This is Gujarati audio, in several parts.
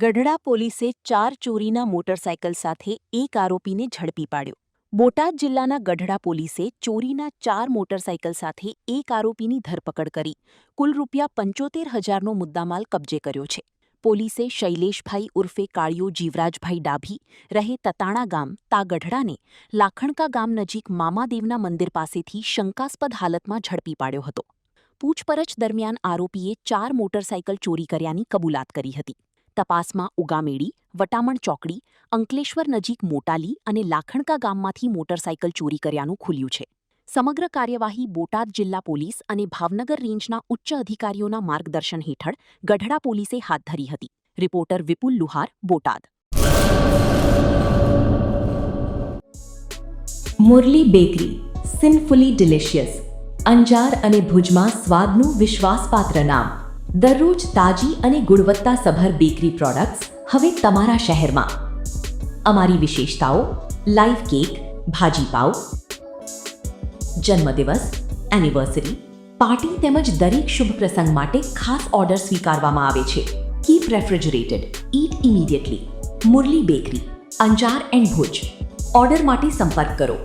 ગઢડા પોલીસે 4 ચોરીના મોટરસાયકલ સાથે એક આરોપીને ઝડપી પાડ્યો. બોટાદ જિલ્લાના ગઢડા પોલીસે ચોરીના 4 મોટરસાયકલ સાથે એક આરોપીની ધરપકડ કરી કુલ ₹75,000નો મુદ્દામાલ કબજે કર્યો છે. પોલીસે શૈલેષભાઈ ઉર્ફે કાળિયો જીવરાજભાઈ ડાભી રહે તતાણા ગામ તા ગઢડાને લાખણકા ગામ નજીક મામાદેવના મંદિર પાસેથી શંકાસ્પદ હાલતમાં ઝડપી પાડ્યો હતો. પૂછપરછ દરમિયાન આરોપીએ 4 મોટરસાયકલ ચોરી કર્યાની કબૂલાત કરી હતી. તપાસમાં ઉગામેડી, વટામણ ચોકડી, અંકલેશ્વર નજીક મોટાલી અને લાખણકા ગામમાંથી મોટરસાયકલ ચોરી કર્યાનું ખુલ્યું છે. સમગ્ર કાર્યવાહી બોટાદ જિલ્લા પોલીસ અને ભાવનગર રેન્જના ઉચ્ચ અધિકારીઓના માર્ગદર્શન હેઠળ ગઢડા પોલીસે હાથ ધરી હતી. Reporter Vipul Luhar, Botad. Murli bakery, sinfully delicious. Anjar અને ભુજમાં સ્વાદનું વિશ્વાસપાત્ર નામ. દરરોજ તાજી અને ગુણવત્તાસભર બેકરી પ્રોડક્ટ્સ હવે તમારા શહેરમાં. અમારી વિશેષતાઓ: લાઈવ કેક, ભાજી પાવ, જન્મદિવસ, એનિવર્સરી, પાર્ટી તેમજ દરેક શુભ પ્રસંગ માટે ખાસ ઓર્ડર સ્વીકારવામાં આવે છે. Keep refrigerated, eat immediately. Murli bakery, Anjar and Bhuj. Order માટે સંપર્ક કરો.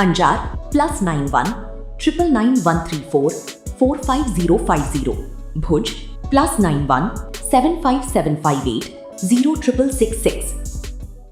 અંજાર +91 999 134 45050. ભુજ +91 75758 0666.